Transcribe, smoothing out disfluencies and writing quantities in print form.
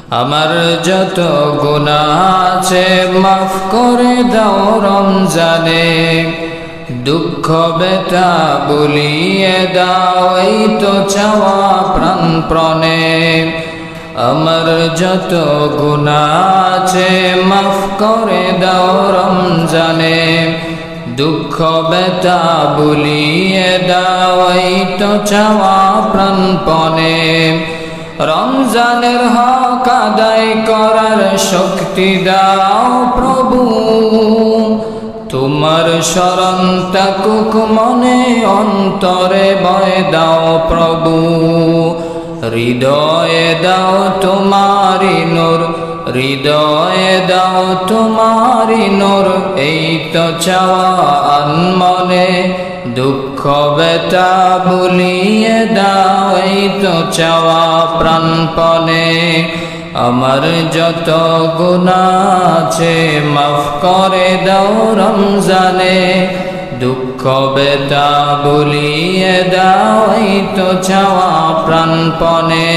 আমার যত গুনাহ আছে মাফ করে দাও রমজানে, দুঃখ ব্যথা ভুলিয়ে দাও এই তো চাওয়া প্রাণপণে। আমার যত গুনাহ আছে মাফ করে দাও রমজানে, দুঃখ ব্যথা ভুলিয়ে দাও এই তো চাওয়া প্রাণপণে। রমজানের হক আদায় করার শক্তি দাও প্রভু, তোমার শরণ থাকুক মনে অন্তরে ভয় দাও প্রভু। হৃদয়ে দাও তোমারি নূর, হৃদয়ে দাও তোমারি নূর এই তো চাওয়া আনমনে, দুঃখ ব্যথা ভুলিয়ে দাও এই তো চাওয়া প্রাণপণে। আমার যত গুনাহ আছে মাফ করে দাও রমজানে, দুঃখ ব্যথা ভুলিয়ে দাও এই তো চাওয়া প্রাণপণে।